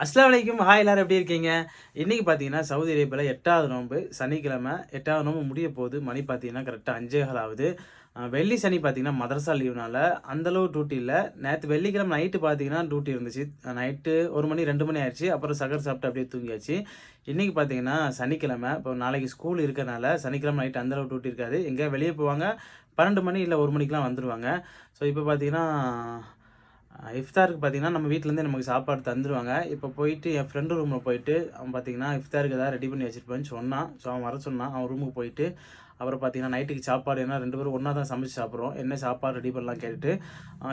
அஸ்ஸலாமு அலைக்கும். ஹாய், எல்லாரும் எப்படி இருக்கீங்க? இன்றைக்கி பார்த்தீங்கன்னா சவுதி அரேபியாவில் 8வது நோன்பு, சனிக்கிழமை 8வது நோன்பு முடிய போகுது. மணி பார்த்தீங்கன்னா கரெக்டாக 5:15 ஆகுது. வெள்ளி சனி பார்த்தீங்கன்னா மதரசா லீவுனால அந்தளவு டியூட்டி இல்லை. நேற்று வெள்ளிக்கிழமை நைட்டு பார்த்தீங்கன்னா டியூட்டி இருந்துச்சு. நைட்டு 1 மணி 2 மணி ஆயிடுச்சு. அப்புறம் சகர் சாப்பிட்டு அப்படியே தூங்கியாச்சு. இன்றைக்கி பார்த்தீங்கன்னா சனிக்கிழமை, இப்போ நாளைக்கு ஸ்கூல் இருக்கிறனால சனிக்கிழமை நைட்டு அந்தளவு டியூட்டி இருக்காது. எங்கேயா வெளியே போவாங்க, 12 மணி இல்லை 1 மணிக்கெலாம் வந்துடுவாங்க. ஸோ இப்போ பார்த்தீங்கன்னா இஃப்தாருக்கு பார்த்தீங்கன்னா நம்ம வீட்டிலேருந்தே நமக்கு சாப்பாடு தந்துடுவாங்க. இப்போ போயிட்டு என் ஃப்ரெண்டு ரூமில் போயிட்டு அவன் பார்த்தீங்கன்னா இஃப்தாருக்கு எதாவது ரெடி பண்ணி வச்சுருப்பேன்னு சொன்னான். ஸோ அவன் வர சொன்னான். அவன் ரூமுக்கு போயிட்டு அப்புறம் பார்த்தீங்கன்னா நைட்டுக்கு சாப்பாடு ஏன்னா 2 பேரும் ஒன்றா தான் சமைச்சு சாப்பிட்றோம். என்ன சாப்பாடு ரெடி பண்ணலாம் கேட்டுட்டு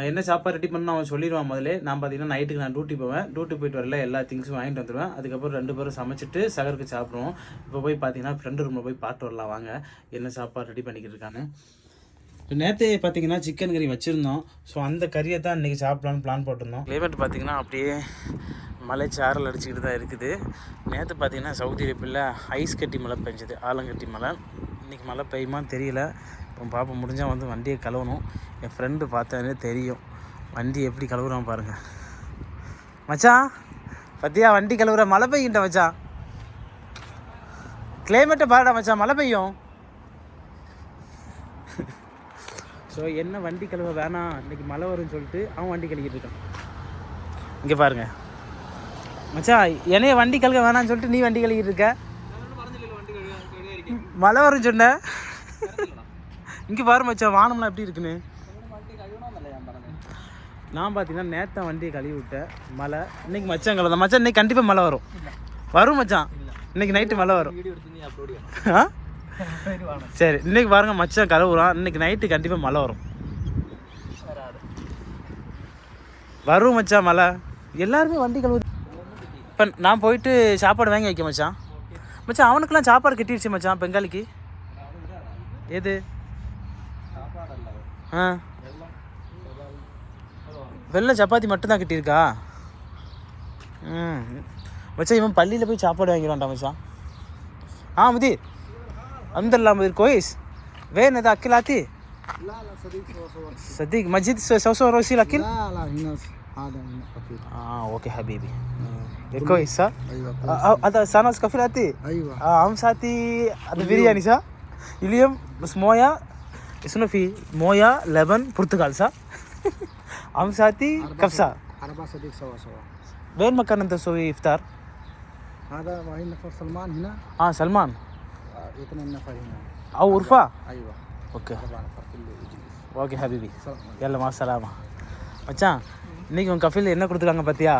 என்ன சாப்பாடு ரெடி பண்ணணும் அவன் சொல்லிடுவான் முதலே. நான் பார்த்தீங்கன்னா நைட்டுக்கு நான் டியூட்டி போவேன். டியூட்டி போயிட்டு வரல எல்லா திங்ஸும் வாங்கிட்டு வந்துடுவேன். அதுக்கப்புறம் 2 பேரும் சமைச்சிட்டு சகருக்கு சாப்பிடுவோம். இப்போ போய் பார்த்தீங்கன்னா ஃப்ரெண்டு ரூமில் போய் பார்த்து வரலாம் வாங்க, என்ன சாப்பாடு ரெடி பண்ணிக்கிட்டு இருக்கான்னு. நேற்று பார்த்தீங்கன்னா சிக்கன் கறி வச்சுருந்தோம். ஸோ அந்த கறியை தான் இன்றைக்கி சாப்பிட்லான்னு பிளான் போட்டிருந்தோம். கிளைமேட் பார்த்தீங்கன்னா அப்படியே மலை சாரல் அடிச்சுக்கிட்டு தான் இருக்குது. நேற்று பார்த்தீங்கன்னா சவுதி அரேபியாவில் ஐஸ் கட்டி மழை பெஞ்சுது, ஆலங்கட்டி மழை. இன்றைக்கி மழை பெய்யுமான்னு தெரியல. இப்போ பாப்பா முடிஞ்சால் வந்து வண்டியை கழுவணும். என் ஃப்ரெண்டு பார்த்தாலே தெரியும் வண்டி எப்படி கழுவுறான் பாருங்கள். மச்சான் பத்தியா வண்டி கழுவுற, மழை பெய்கிட்ட மச்சான். கிளைமேட்டை பாருடா மச்சான், மழை பெய்யும். ஸோ என்ன வண்டி கழுவ வேணாம், இன்றைக்கி மழை வரும்னு சொல்லிட்டு அவன் வண்டி கழுவிட்டு இருக்கான். இங்கே பாருங்க மச்சான், என்னைய வண்டி கழுவ வேணான்னு சொல்லிட்டு நீ வண்டி கழுவிட்டு இருக்க. மழை வரும்னு சொன்ன. இங்கே பாரு மச்சான் வானம்லாம் எப்படி இருக்குன்னு. நான் பார்த்தீங்கன்னா நேற்று வண்டியை கழுவி விட்டேன். மழை இன்னைக்கு மச்சான் கழுவ மச்சான். இன்னைக்கு கண்டிப்பாக மழை வரும் மச்சான். இன்னைக்கு நைட்டு மழை வரும். சரி இன்னைக்கு பாருங்க மச்சான் கழுவுறான். இன்னைக்கு நைட்டு கண்டிப்பாக மழை வரும் மச்சான். மழை எல்லாருமே வண்டி கழுவு. இப்போ நான் போயிட்டு சாப்பாடு வாங்கி வைக்க மச்சான். மச்சான் அவனுக்குலாம் சாப்பாடு கட்டிடுச்சு மச்சான் பெங்காலிக்கு. எது வெள்ளை சப்பாத்தி மட்டும்தான் கட்டியிருக்கா. மச்சான் இவன் பள்ளியில் போய் சாப்பாடு வாங்கிடுவான்டா மச்சான். முதி الحمد لله مدير كويس. وين هذا اكل عتي؟ لا صديق صديق مسجد سوسو روسي الاكل؟ لا هنا هذا اكل. اوكي حبيبي. كويس صح؟ ايوه هذا سانوس كفيل عتي؟ ايوه هم ساتي هذا برياني صح؟ اليوم بس مويه اسمه في مويه لبن برتقال صح؟ هم ساتي كبسه 4 صديق سوا. وين مكان انت تسوي افطار؟ هذا وين نفر سلمان هنا. سلمان أو غرفة. أيوة أوكي ஓகே ஹபீபி எல்லாம் மாசலாமா. மச்சான் இன்றைக்கி உங்கள் கஃபில் என்ன கொடுத்துருக்காங்க பார்த்தியா?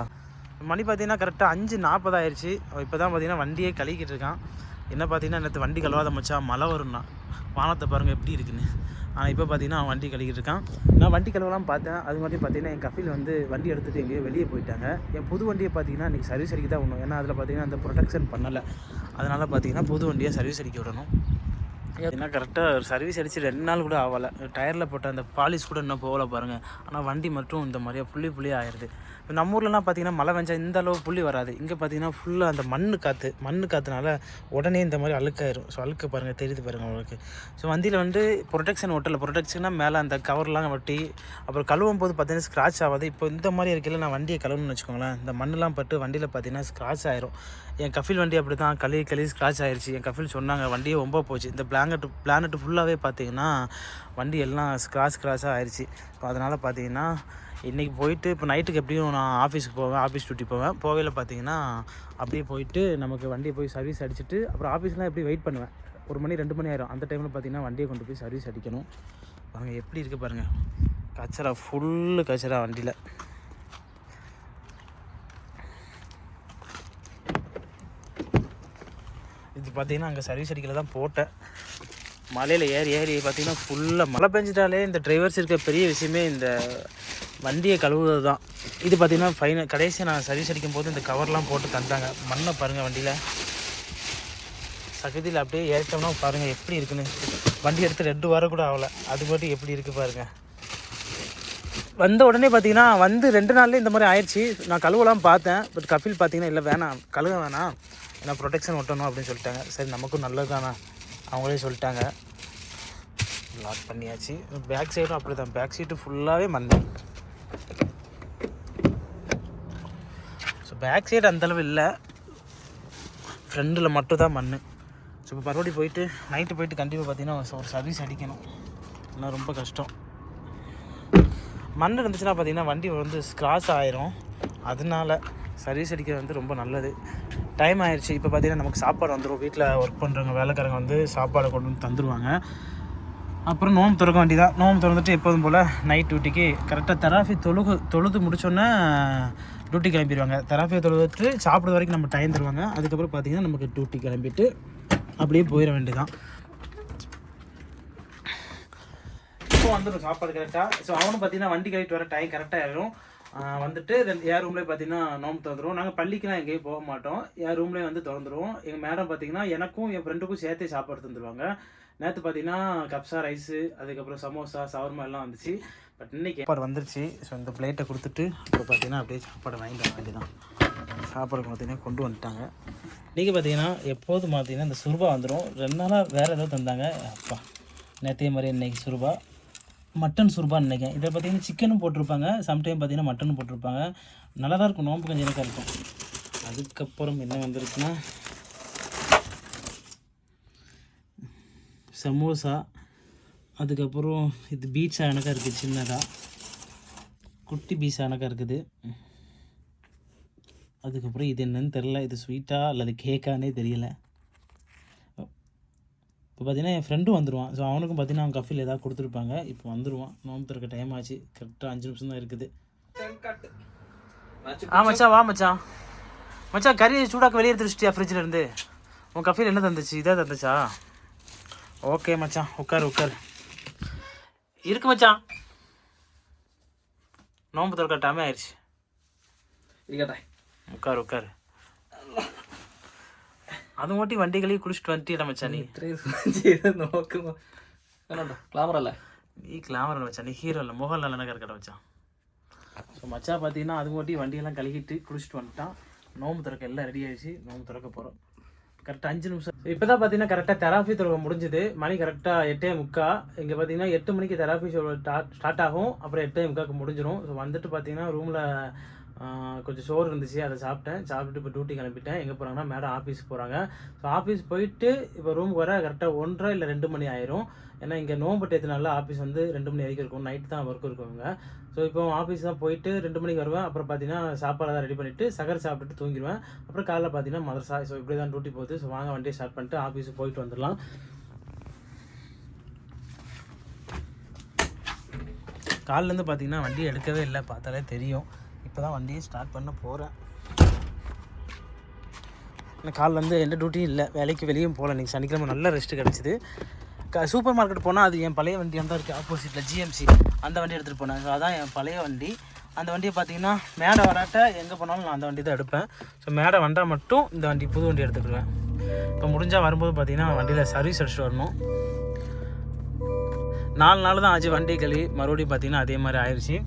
மணி பார்த்தீங்கன்னா கரெக்டாக 5:40 ஆயிடுச்சு. இப்போ தான் பார்த்தீங்கன்னா வண்டியே கழுவிக்கிட்டு இருக்கான். என்ன பார்த்தீங்கன்னா நேற்று வண்டி கழுவாத மச்சான், மழை வரும்னா. வானத்தை பாருங்கள் எப்படி இருக்குன்னு. ஆனால் இப்போ பார்த்தீங்கன்னா அவன் வண்டி கழுவிக்கிட்டு இருக்கான். நான் வண்டி கழுவலாம் பார்த்தேன். அது மாதிரி பார்த்தீங்கன்னா என் கஃபில் வந்து வண்டி எடுத்துகிட்டு எங்கேயோ வெளியே போயிட்டாங்க. என் புது வண்டியை பார்த்தீங்கன்னா இன்றைக்கி சர்வீஸ் அடிக்க தான் விடணும். ஏன்னா அதில் பார்த்தீங்கன்னா அந்த ப்ரொடெக்ஷன் பண்ணலை. அதனால் பார்த்தீங்கன்னா புது வண்டியை சர்வீஸ் அடிக்க விடணும். ஏன்னா கரெக்டாக சர்வீஸ் அடித்து 2 நாள் கூட ஆகலை. டயரில் போட்ட அந்த பாலிஷ் கூட இன்னும் போகலை பாருங்கள். ஆனால் வண்டி மட்டும் இந்த மாதிரியா புள்ளியாக ஆயிடுது. இப்போ நம்ம ஊர்லலாம் பார்த்தீங்கன்னா மழை வெஞ்சால் இந்த அளவு புள்ளி வராது. இங்கே பார்த்தீங்கன்னா ஃபுல்லாக அந்த மண் காற்றுனால உடனே இந்த மாதிரி அழுக்காயிரும். ஸோ அழுக்கு பாருங்கள் தெரியுது பாருங்கள் உங்களுக்கு. ஸோ வண்டியில் வந்து ப்ரொடெக்ஷன் ஒட்டலை. ப்ரொடெக்ஷனாக மேலே அந்த கவர்லாம் ஒட்டி அப்புறம் கழுவும் போது பார்த்தீங்கன்னா ஸ்க்ராட்ச் ஆகாது. இப்போ இந்த மாதிரி இருக்கையில் நான் வண்டியை கழுவணும்னு வச்சுக்கோங்களேன், இந்த மண்ணெலாம் பட்டு வண்டியில் பார்த்தீங்கன்னா ஸ்க்ராட்ச் ஆயிரும். என் கஃபில் வண்டி அப்படி தான் கழுவி ஸ்க்ராட்ச் ஆயிடுச்சு. என் கஃபில் சொன்னாங்க வண்டியே ரொம்ப போச்சு. இந்த பிளானட்டு ஃபுல்லாகவே பார்த்தீங்கன்னா வண்டி எல்லாம் ஸ்க்ராட்சாக ஆயிடுச்சு. இப்போ அதனால் பார்த்தீங்கன்னா இன்றைக்கி போயிட்டு இப்போ நைட்டுக்கு எப்படியும் நான் ஆஃபீஸுக்கு போவேன், ஆஃபீஸ் டியூட்டி போவேன். போகையில் பார்த்தீங்கன்னா அப்படியே போயிட்டு நமக்கு வண்டியை போய் சர்வீஸ் அடிச்சுட்டு அப்புறம் ஆஃபீஸ்லாம் எப்படி வெயிட் பண்ணுவேன். 1 மணி 2 மணி ஆயிரும். அந்த டைமில் பார்த்தீங்கன்னா வண்டியை கொண்டு போய் சர்வீஸ் அடிக்கணும். பாருங்க எப்படி இருக்குது பாருங்கள், கச்சரா ஃபுல்லு கச்சரா வண்டியில். இது பார்த்தீங்கன்னா அங்கே சர்வீஸ் அடிக்கல தான் போட்டேன். மலையில் ஏறி பார்த்தீங்கன்னா ஃபுல்லாக மழை பெஞ்சிட்டாலே இந்த டிரைவர்ஸ் இருக்க பெரிய விஷயமே இந்த வண்டியை கழுவுறது தான். இது பார்த்தீங்கன்னா கடைசியாக நான் சர்வீஸ் அடிக்கும் போது இந்த கவர்லாம் போட்டு தந்தாங்க. மண்ணை பாருங்கள் வண்டியில் சகதியில் அப்படியே ஏறிட்டோம்னா பாருங்கள் எப்படி இருக்குன்னு. வண்டி எடுத்து 2 வாரம் கூட ஆகலை, அது மட்டும் எப்படி இருக்குது பாருங்கள். வந்த உடனே பார்த்தீங்கன்னா 2 நாள்லேயே இந்த மாதிரி ஆயிடுச்சு. நான் கழுவலாம் பார்த்தேன். பட் கஃபில் பார்த்தீங்கன்னா இல்லை வேணாம் கழுவ வேணாம், ஏன்னா ப்ரொடெக்ஷன் ஒட்டணும் அப்படின்னு சொல்லிட்டாங்க. சரி நமக்கும் நல்லது தானே அவங்களே சொல்லிட்டாங்க. லாக் பண்ணியாச்சு. பேக் சைடும் அப்படி தான், பேக் சீட்டு ஃபுல்லாகவே மண். ஸோ பேக் சைடு அந்தளவு இல்லை, ஃப்ரெண்டில் மட்டும் தான் மண். ஸோ இப்போ மறுபடியும் போயிட்டு நைட்டு போயிட்டு கண்டிப்பாக பார்த்தீங்கன்னா ஒரு சர்வீஸ் அடிக்கணும், ஏன்னா ரொம்ப கஷ்டம். மண் இருந்துச்சுன்னா பார்த்தீங்கன்னா வண்டி வந்து ஸ்க்ராச் ஆயிரும், அதனால சர்வீஸ் அடிக்கிறது வந்து ரொம்ப நல்லது. டைம் ஆயிடுச்சு. இப்போ பார்த்தீங்கன்னா நமக்கு சாப்பாடு வந்துடும். வீட்டில் ஒர்க் பண்ணுறவங்க வேலைக்காரங்க வந்து சாப்பாடை கொண்டு வந்து தந்துடுவாங்க. அப்புறம் நோம்பு திறக்க வேண்டி தான். நோம்பு திறந்துட்டு எப்போதும் போல் நைட் டியூட்டிக்கு கரெக்டாக தெராஃபி தொழுது முடிச்சோன்னே டியூட்டி கிளம்பிடுவாங்க. தெராஃபியை தொழுதுட்டு சாப்பிட்ற வரைக்கும் நம்ம டைம் தருவாங்க. அதுக்கப்புறம் பார்த்திங்கன்னா நமக்கு டியூட்டி கிளம்பிட்டு அப்படியே போயிட வேண்டியதான். இப்போ வந்துடும் சாப்பாடு கரெக்டாக. ஸோ அவனும் பார்த்திங்கன்னா வண்டி கழிட்டு வர டைம் கரெக்டாக ஆகிடும். வந்துட்டு என் ரூம்லேயே பார்த்தீங்கன்னா நோம்பு திறந்துருவோம். நாங்கள் பள்ளிக்கெலாம் எங்கேயும் போக மாட்டோம், என் ரூம்லேயே வந்து திறந்துருவோம். எங்கள் மேடம் பார்த்தீங்கன்னா எனக்கும் என் ஃப்ரெண்டுக்கும் சேர்த்தே சாப்பாடு தந்துடுவாங்க. நேற்று பார்த்தீங்கன்னா கப்ஸா ரைஸு, அதுக்கப்புறம் சமோசா, சவர்மா எல்லாம் வந்துச்சு. பட் இன்றைக்கி சாப்பாடு வந்துருச்சு. ஸோ இந்த பிளேட்டை கொடுத்துட்டு இப்போ பார்த்தீங்கன்னா அப்படியே சாப்பாடு வாங்கிட்டு வர வேண்டியதான். சாப்பாடு பார்த்தீங்கன்னா கொண்டு வந்துட்டாங்க. இன்றைக்கி பார்த்தீங்கன்னா எப்போதும் பார்த்தீங்கன்னா இந்த சுருபா வந்துடும். 2 நாளாக வேறு ஏதோ தந்தாங்க. அப்பா நேற்றைய மாதிரி இன்றைக்கி சுருபா மட்டன் சுருபான்னு நினைக்கிறேன். இதில் பார்த்தீங்கன்னா சிக்கனும் போட்டிருப்பாங்க, சம்டைம் பார்த்தீங்கன்னா மட்டனும் போட்டிருப்பாங்க. நல்லா தான் இருக்கும், நோம்பு கொஞ்சம் எனக்காக இருக்கும். அதுக்கப்புறம் என்ன வந்திருக்குன்னா சமோசா, அதுக்கப்புறம் இது பீட்ஸா எனக்காக இருக்குது, சின்னதாக குட்டி பீஸா எனக்காக இருக்குது. அதுக்கப்புறம் இது என்னன்னு தெரில, இது ஸ்வீட்டா அல்லது கேக்கானே தெரியலை. இப்போ பார்த்தீங்கன்னா என் ஃப்ரெண்டும் வந்துடுவான். ஸோ அவனுக்கும் பார்த்தீங்கன்னா அவன் கஃபில் ஏதாவது கொடுத்துருப்பாங்க. இப்போ வந்துடுவான். நோம்பு திறக்க டைம் ஆச்சு, கரெக்டாக 5 நிமிஷம் தான் இருக்குது. மச்சான் வா மச்சான். மச்சான் கறி சூடாக்க வெளியே எடுத்துருச்சிட்டியா ஃப்ரிட்ஜில் இருந்து? உன் கஃபில் என்ன தந்துச்சு? இதாக தந்துச்சா? ஓகே மச்சான், உட்கார் இருக்கு மச்சான். நோம்பு திறக்க டைம் ஆயிடுச்சு. உட்கார். அது ஓட்டி வண்டிகளையும் குளிச்சுட்டு வந்துட்டு மச்சான். நீ கிளாமரல்ல, நீ கிளாமரல் மச்சான், நீ ஹீரோ இல்லை, மோகன்லால் எனக்கு இருக்கட்ட மச்சான். ஸோ மச்சா பார்த்தீங்கன்னா அது ஓட்டி வண்டியெல்லாம் கழுகிட்டு குளிச்சுட்டு வந்துட்டான். நோம்பு திறக்க எல்லாம் ரெடி ஆகிடுச்சு. நோம்பு திறக்க போகிறோம். கரெக்டாக 5 நிமிஷம். இப்போ தான் பார்த்தீங்கன்னா கரெக்டாக தெராஃபி திறக்க முடிஞ்சுது. மணி கரெக்டாக 8:45. இங்கே பார்த்தீங்கன்னா 8 மணிக்கு தெராஃபி ஸ்டார்ட் ஆகும், அப்புறம் 8:45 முடிஞ்சிடும். ஸோ வந்துட்டு பார்த்தீங்கன்னா ரூமில் கொஞ்சம் சோறு இருந்துச்சு, அதை சாப்பிட்டுட்டு இப்போ டியூட்டி கிளம்பிட்டேன். எங்கே போகிறாங்கன்னா மேடம் ஆஃபீஸுக்கு போகிறாங்க. ஸோ ஆஃபீஸ் போயிட்டு இப்போ ரூமுக்கு வர கரெக்டாக 1:30 இல்லை 2 மணி ஆயிரும். ஏன்னா இங்கே நோம்பு டேத்துனால ஆஃபீஸ் வந்து 2 மணி வரைக்கும் இருக்கும், நைட்டு தான் ஒர்க் இருக்குவாங்க. ஸோ இப்போ ஆஃபீஸ் தான் போயிட்டு 2 மணிக்கு வருவேன். அப்புறம் பார்த்தீங்கன்னா சாப்பாடெல்லாம் ரெடி பண்ணிவிட்டு சகர் சாப்பிட்டுட்டு தூங்கிடுவேன். அப்புறம் காலையில் பார்த்தீங்கன்னா மதரசா. ஸோ இப்படி தான் டியூட்டி போகுது. ஸோ வாங்க வண்டியை ஸ்டார்ட் பண்ணிட்டு ஆஃபீஸுக்கு போயிட்டு வந்துடலாம். காலிலேருந்து பார்த்தீங்கன்னா வண்டியை எடுக்கவே இல்லை, பார்த்தாலே தெரியும். இப்போ தான் வண்டியை ஸ்டார்ட் பண்ண போகிறேன். காலிலேருந்து எந்த டியூட்டியும் இல்லை, வேலைக்கு வெளியும் போகல. இன்றைக்கி சனிக்கிழமை நல்ல ரெஸ்ட்டு கிடச்சிது. சூப்பர் மார்க்கெட் போனால் அது என் பழைய வண்டி தான் இருக்குது, ஆப்போசிட்டில் ஜிஎம்சி அந்த வண்டி எடுத்துகிட்டு போனேன். ஸோ அதான் என் பழைய வண்டி. அந்த வண்டியை பார்த்தீங்கன்னா மேடை வராட்ட எங்கே போனாலும் நான் அந்த வண்டி தான் எடுப்பேன். ஸோ மேடை வந்தால் மட்டும் இந்த வண்டி புது வண்டி எடுத்துக்கிடுவேன். இப்போ முடிஞ்சால் வரும்போது பார்த்தீங்கன்னா வண்டியில் சர்வீஸ் அடிச்சுட்டு வரணும். 4 நாள் தான் ஆச்சு வண்டி கழுவி. மறுபடியும் பார்த்தீங்கன்னா அதே மாதிரி ஆயிடுச்சு.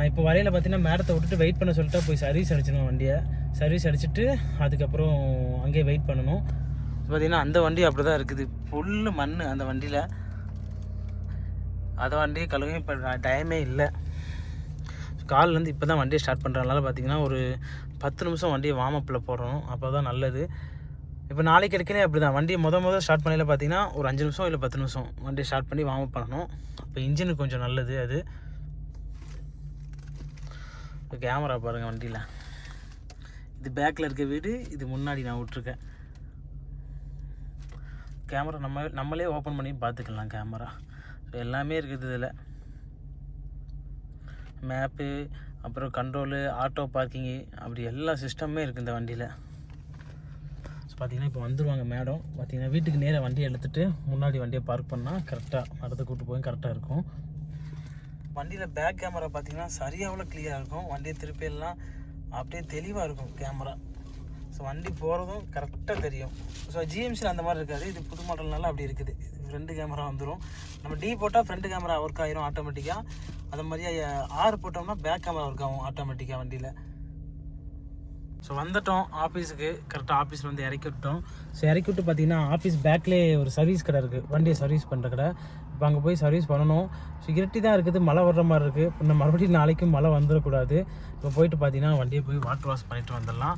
இப்போ வரையில் பார்த்தீங்கன்னா மேடத்தை விட்டுட்டு வெயிட் பண்ண சொல்லிட்டு போய் சர்வீஸ் அடிச்சிடணும். வண்டியை சர்வீஸ் அடிச்சுட்டு அதுக்கப்புறம் அங்கேயே வெயிட் பண்ணணும். பார்த்தீங்கன்னா அந்த வண்டி அப்படி தான் இருக்குது, ஃபுல்லு மண் அந்த வண்டியில். அதை வண்டியை கழுவும் இப்போ டைமே இல்லை. காலிலேருந்து இப்போ தான் வண்டியை ஸ்டார்ட் பண்ணுறதுனால பார்த்தீங்கன்னா ஒரு 10 நிமிஷம் வண்டியை வார்மப்பில் போடணும், அப்போ தான் நல்லது. இப்போ நாளைக்கு எடுக்கலே அப்படி தான். வண்டியை முதல் ஸ்டார்ட் பண்ணல பார்த்தீங்கன்னா ஒரு 5 நிமிஷம் இல்லை 10 நிமிஷம் வண்டியை ஸ்டார்ட் பண்ணி வார்மப் பண்ணணும். இப்போ இன்ஜினுக்கு கொஞ்சம் நல்லது அது. இப்போ கேமரா பாருங்கள் வண்டியில், இது பேக்கில் இருக்க வீடு, இது முன்னாடி நான் விட்ருக்கேன். கேமரா நம்மளே ஓப்பன் பண்ணி பார்த்துக்கலாம். கேமரா எல்லாமே இருக்குது இதில். மேப்பு, அப்புறம் கண்ட்ரோலு, ஆட்டோ பார்க்கிங்கு, அப்படி எல்லா சிஸ்டமே இருக்குது இந்த வண்டியில். ஸோ பார்த்திங்கன்னா இப்போ வந்துடுவாங்க மேடம். பார்த்திங்கன்னா வீட்டுக்கு நேராக வண்டியை எடுத்துகிட்டு முன்னாடி வண்டியை பார்க் பண்ணால் கரெக்டாக நடந்து கூப்பிட்டு போய் கரெக்டாக இருக்கும். வண்டியில் பேக் கேமரா பார்த்திங்கன்னா சரியாகல கிளியராக இருக்கும். வண்டியை திருப்பியெல்லாம் அப்படியே தெளிவாக இருக்கும் கேமரா. ஸோ வண்டி போகிறதும் கரெக்டாக தெரியும். ஸோ ஜிஎம்சியில் அந்த மாதிரி இருக்காது, இது புது மாடல்னால அப்படி இருக்குது. ஃப்ரண்ட் கேமரா வந்துடும். நம்ம D போட்டால் ஃப்ரண்ட் கேமரா ஒர்க் ஆகிரும் ஆட்டோமேட்டிக்காக. அது மாதிரியே R போட்டோம்னா பேக் கேமரா ஒர்க் ஆகும் ஆட்டோமேட்டிக்காக வண்டியில். ஸோ வந்துட்டோம் ஆஃபீஸுக்கு. கரெக்டாக ஆஃபீஸில் வந்து இறக்கி விட்டோம். ஸோ இறக்கி விட்டு பார்த்தீங்கன்னா ஆஃபீஸ் பேக்லேயே ஒரு சர்வீஸ் கடை இருக்குது, வண்டியை சர்வீஸ் பண்ணுற கடை. இப்போ அங்கே போய் சர்வீஸ் பண்ணணும். ஸோ இருட்டி தான் இருக்குது, மழை வர்ற மாதிரி இருக்குது. இன்னும் மறுபடியும் நாளைக்கும் மழை வந்துடக்கூடாது. இப்போ போயிட்டு பார்த்தீங்கன்னா வண்டியை போய் வாட்டர் வாஷ் பண்ணிவிட்டு வந்துடலாம்.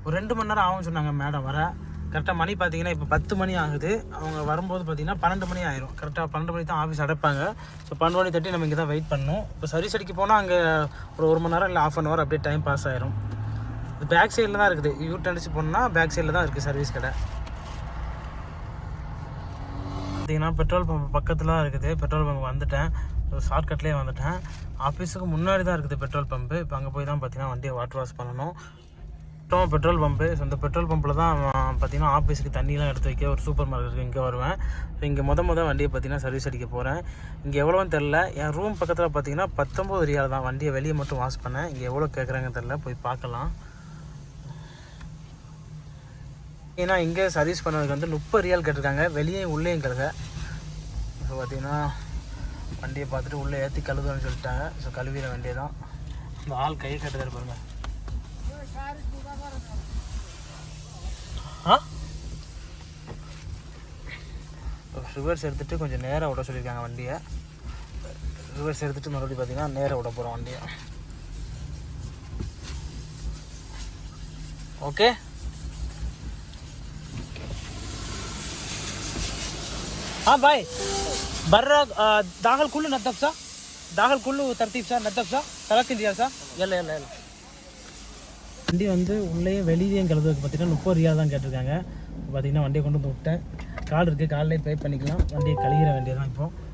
ஒரு 2 மணி நேரம் ஆகும்னு சொன்னாங்க மேடம் வர. கரெக்டாக மணி பார்த்தீங்கன்னா இப்போ 10 மணி ஆகுது. அவங்க வரும்போது பார்த்தீங்கன்னா 12 மணி ஆயிரும். கரெக்டாக 12 மணி தான் ஆஃபீஸ் அடைப்பாங்க. ஸோ 12 மணி தட்டி நம்ம இங்கே தான் வெயிட் பண்ணணும். இப்போ சர்வீஸ் அடிக்க போனால் அங்கே ஒரு மணி நேரம் இல்லை 1/2 hour அப்படியே டைம் பாஸ் ஆயிரும். இது பேக் சைடில் தான் இருக்குது. யூட் அடிச்சு போனால் பேக் சைடில் தான் இருக்குது சர்வீஸ் கடை. பார்த்தீங்கன்னா பெட்ரோல் பம்ப் பக்கத்தில் தான் இருக்குது. பெட்ரோல் பம்ப் வந்துட்டேன், ஷார்ட்கட்லேயே வந்துட்டேன். ஆஃபீஸுக்கு முன்னாடி தான் இருக்குது பெட்ரோல் பம்பு. இப்போ அங்கே போய் தான் பார்த்தீங்கன்னா வண்டியை வாட்டர் வாஷ் பண்ணணும். Petrol pump. ஸோ இந்த பெட்ரோல் பம்பில் தான் பார்த்தீங்கன்னா ஆஃபீஸுக்கு தண்ணியெலாம் எடுத்து வைக்க ஒரு சூப்பர் மார்க்கெட் இருக்குது, இங்கே வருவேன். ஸோ இங்கே வண்டியை பார்த்தீங்கன்னா சர்வீஸ் அடிக்க போகிறேன். இங்கே எவ்வளோன்னு தெரில. என் ரூம் பக்கத்தில் பார்த்தீங்கன்னா 19 ரியால் தான். வண்டியை வெளியே மட்டும் வாஷ் பண்ணேன். இங்கே எவ்வளோ கேட்குறாங்கன்னு தெரில, போய் பார்க்கலாம். ஏன்னா இங்கே சர்வீஸ் பண்ணதுக்கு வந்து 30 ரியால் கேட்டிருக்காங்க, வெளியே உள்ளேயும் கழுக. ஸோ பார்த்தீங்கன்னா வண்டியை பார்த்துட்டு உள்ளே ஏற்றி கழுவுன்னு சொல்லிட்டாங்க. ஸோ கழுவிட வேண்டியதான். இந்த ஆள் கை கட்டுதல் பாருங்க. ரிவர்ஸ் எடுத்துகிட்டு கொஞ்சம் நேராக விட சொல்லியிருக்காங்க வண்டியை. ரிவர்ஸ் எடுத்துகிட்டு மறுபடியும் பார்த்தீங்கன்னா நேராக விட போகிறோம் வண்டியை. ஓகே. हाँ भाई बर्रा दाखल कुल्लू नतब सा दाखल कुल्लू तरतीब सा नतब सा तरक दिया सा எல்ல வண்டி வந்து உள்ளேயும் வெளியிலையும் கழுதுக்கு பார்த்தீங்கன்னா 30 ரியால் தான் கேட்டிருக்காங்க. பார்த்தீங்கன்னா வண்டியை கொண்டு வந்து விட்டேன். கார்டு இருக்குது, கார்டிலே பே பண்ணிக்கலாம். வண்டியை கழுகிற வேண்டியதான் இப்போது.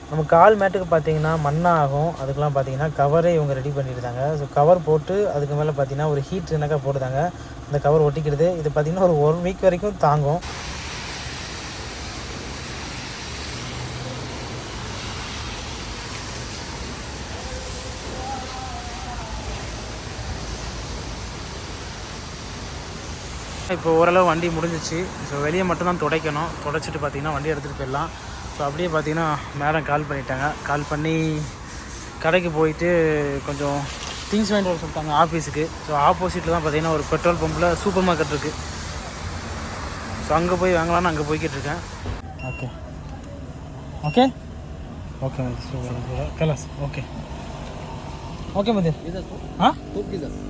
நம்ம கால் மேட்டுக்கு பார்த்தீங்கன்னா மண்ணாகும். அதுக்கெலாம் பார்த்தீங்கன்னா கவரே இவங்க ரெடி பண்ணியிருந்தாங்க. ஸோ கவர் போட்டு அதுக்கு மேலே பார்த்தீங்கன்னா ஒரு ஹீட் என்னக்கா போட்டுதாங்க இந்த கவர் ஒட்டிக்கிறது. இது பார்த்தீங்கன்னா ஒரு 1 வீக் வரைக்கும் தாங்கும். இப்போ ஓரளவு வண்டி முடிஞ்சிச்சு. ஸோ வெளியே மட்டும்தான் துடைக்கணும். துடைச்சிட்டு பார்த்தீங்கன்னா வண்டி எடுத்துகிட்டு போயிடலாம். ஸோ அப்படியே பார்த்தீங்கன்னா மேடம் கால் பண்ணிட்டாங்க. கால் பண்ணி கடைக்கு போயிட்டு கொஞ்சம் திங்ஸ் வாங்கிட்டு வர சொல்லிட்டாங்க ஆஃபீஸுக்கு. ஸோ ஆப்போசிட்டில் தான் பார்த்தீங்கன்னா ஒரு பெட்ரோல் பம்பில் சூப்பர் மார்க்கெட் இருக்குது. ஸோ அங்கே போய் வாங்கலான்னு அங்கே போய்கிட்டு இருக்கேன். Okay okay okay super class. Okay okay மதியம்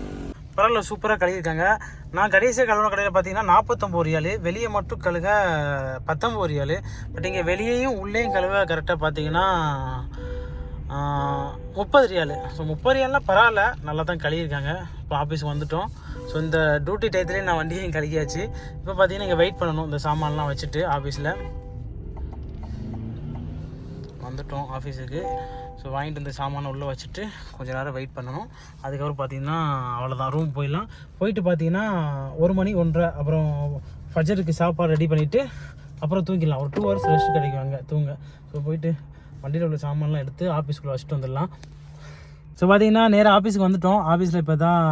பரவாயில்ல, சூப்பராக கழுவிருக்காங்க. நான் கடைசியாக கழுவுன கடையில் பார்த்தீங்கன்னா 49 ரியால், வெளியே மட்டும் கழுக 19 ரியால். பட் இங்கே வெளியேயும் உள்ளேயும் கழுவ கரெக்டாக பார்த்தீங்கன்னா 30 ரியால். ஸோ 30 ரியால்னால் பரவாயில்ல, நல்லா தான் கழுவிருக்காங்க. இப்போ ஆஃபீஸுக்கு வந்துவிட்டோம். ஸோ இந்த டியூட்டி டயத்துலேயே நான் வண்டியையும் கழுகியாச்சு. இப்போ பார்த்தீங்கன்னா இங்கே வெயிட் பண்ணணும் இந்த சாமான்லாம் வச்சுட்டு. ஆஃபீஸில் வந்துவிட்டோம் ஆஃபீஸுக்கு. ஸோ வாங்கிட்டு இந்த சாமானை உள்ளே வச்சுட்டு கொஞ்சம் நேரம் வெயிட் பண்ணணும். அதுக்கப்புறம் பார்த்தீங்கன்னா அவ்வளோதான், ரூம் போயிடலாம். போயிட்டு பார்த்தீங்கன்னா 1 மணி 1:30 அப்புறம் ஃபஜருக்கு சாப்பாடு ரெடி பண்ணிவிட்டு அப்புறம் தூங்கிடலாம். ஒரு 2 hours ரெஸ்ட் கிடைக்குவாங்க தூங்க. ஸோ போயிட்டு வண்டியில் உள்ள சாமான்லாம் எடுத்து ஆஃபீஸ்க்குள்ளே வச்சுட்டு வந்துடலாம். ஸோ பார்த்தீங்கன்னா நேராக ஆஃபீஸுக்கு வந்துவிட்டோம். ஆஃபீஸில் இப்போ தான்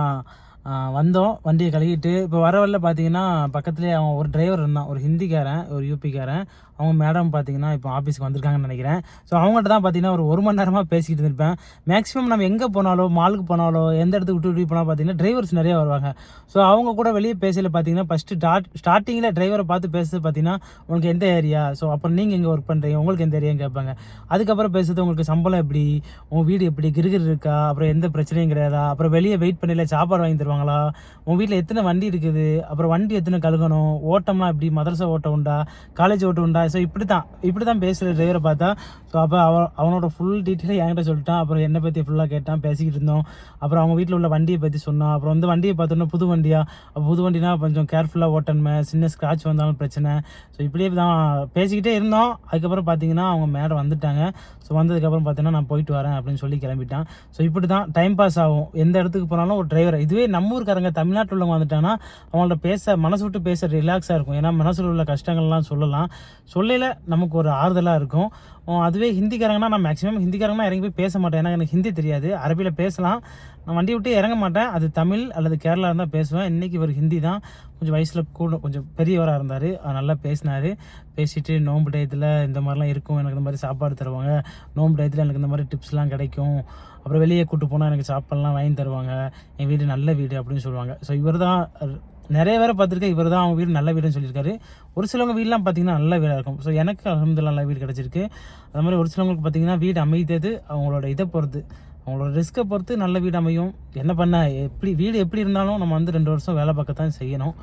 வந்தோம், வண்டியை கழுவிட்டு. இப்போ வரவழில பார்த்தீங்கன்னா பக்கத்துலேயே அவன் ஒரு டிரைவர் இருந்தான், ஒரு ஹிந்திக்காரன், ஒரு யூபிக்காரன். அவங்க மேடம் பார்த்தீங்கன்னா இப்போ ஆஃபீஸ்க்கு வந்திருக்காங்கன்னு நினைக்கிறேன். ஸோ அவங்கள்ட்ட தான் பார்த்தீங்கன்னா ஒரு 1 மணி நேரமாக பேசிக்கிட்டு இருப்பேன். மேக்ஸிமம் நம்ம எங்கே போனாலோ, மாலுக்கு போனாலோ, எந்த இடத்துக்கு விட்டு போனால் பார்த்தீங்கன்னா டிரைவர்ஸ் நிறையா வருவாங்க. ஸோ அவங்க கூட வெளியே பேசல பார்த்தீங்கன்னா ஃபஸ்ட்டு ஸ்டார்டிங்கில் டிரைவரை பார்த்து பேசுறது பார்த்தீங்கன்னா உங்களுக்கு எந்த ஏரியா, ஸோ அப்புறம் நீங்கள் எங்கே ஒர்க் பண்ணுறீங்க, உங்களுக்கு எந்த ஏரியான்னு கேட்பாங்க. அதுக்கப்புறம் பேசுறது உங்களுக்கு சம்பளம் எப்படி, உங்கள் வீடு எப்படி, கிருகிர் இருக்கா, அப்புறம் எந்த பிரச்சனையும் கிடையாதா, அப்புறம் வெளியே வெயிட் பண்ணல சாப்பாடு வாங்கி தருவாங்களா, உங்கள் வீட்டில் எத்தனை வண்டி இருக்குது, அப்புறம் வண்டி எத்தனை கழுகணும், ஓட்டம்லாம் எப்படி, மதரசா ஓட்டம் உண்டா, காலேஜ் ஓட்டம் உண்டா. ஸோ இப்படி தான் பேசுகிற டிரைவரை பார்த்தா. ஸோ அப்போ அவனோட ஃபுல் டீட்டெயிலாக என்கிட்ட சொல்லிட்டான். அப்புறம் என்னை பற்றி ஃபுல்லாக கேட்டான், பேசிக்கிட்டு இருந்தோம். அப்புறம் அவங்க வீட்டில் உள்ள வண்டியை பற்றி சொன்னான். அப்புறம் வந்து வண்டியை பார்த்தோன்னா புது வண்டினா கொஞ்சம் கேர்ஃபுல்லாக ஓட்டணுமே, சின்ன ஸ்க்ராட்ச் வந்தாலும் பிரச்சனை. ஸோ இப்படியே தான் பேசிக்கிட்டே இருந்தோம். அதுக்கப்புறம் பார்த்தீங்கன்னா அவங்க மேடம் வந்துட்டாங்க. ஸோ வந்ததுக்கப்புறம் பார்த்தீங்கன்னா நான் போயிட்டு வரேன் அப்படின்னு சொல்லி கிளம்பிட்டான். ஸோ இப்படி தான் டைம் பாஸ் ஆகும். எந்த இடத்துக்கு போனாலும் ஒரு டிரைவர். இதுவே நம்ம ஊருக்காரங்க தமிழ்நாட்டில் உள்ளவங்க வந்துட்டாங்கன்னா அவங்கள்ட்ட மனசு விட்டு பேச ரிலாக்ஸாக இருக்கும். ஏன்னா மனசில் உள்ள கஷ்டங்கள்லாம் சொல்லலாம். சொல்லையில் நமக்கு ஒரு ஆறுதலாக இருக்கும். அதுவே ஹிந்திக்காரங்கன்னா நான் மேக்ஸிமம் ஹிந்திக்காரங்கன்னா இறங்கி போய் பேச மாட்டேன். ஏன்னா எனக்கு ஹிந்தி தெரியாது. அரபியில் பேசலாம், நான் வண்டி விட்டு இறங்க மாட்டேன். அது தமிழ் அல்லது கேரளா இருந்தால் பேசுவேன். இன்றைக்கி இவர் ஹிந்தி தான், கொஞ்சம் வயசில் கூட கொஞ்சம் பெரியவராக இருந்தார். நல்லா பேசினார். பேசிவிட்டு நோன்பு டயத்தில் இந்த மாதிரிலாம் இருக்கும், எனக்கு இந்த மாதிரி சாப்பாடு தருவாங்க, நோன்பு டயத்தில் எனக்கு இந்த மாதிரி டிப்ஸ்லாம் கிடைக்கும், அப்புறம் வெளியே கூப்பிட்டு போனால் எனக்கு சாப்பாடுலாம் வாங்கி தருவாங்க, என் வீடு நல்ல வீடு அப்படின்னு சொல்லுவாங்க. ஸோ இவர் தான் நிறைய பேரை பார்த்துருக்கேன், இவர் தான் அவங்க வீடு நல்ல வீடுன்னு சொல்லியிருக்காரு. ஒரு சிலவங்க வீடெலாம் பார்த்திங்கன்னா நல்ல வீடாக இருக்கும். ஸோ எனக்கு அல்ஹம்துலில்லாஹ் நல்ல வீடு கிடச்சிருக்கு. அது மாதிரி ஒரு சிலவங்களுக்கு பார்த்திங்கன்னா வீடு அமைத்தது அவங்களோட இதை பொறுத்து, அவங்களோட ரிஸ்க்கை பொறுத்து நல்ல வீடு அமையும். என்ன பண்ண எப்படி வீடு எப்படி இருந்தாலும் நம்ம வந்து 2 வருஷம் வேலை பார்க்கத்தான் செய்யணும்.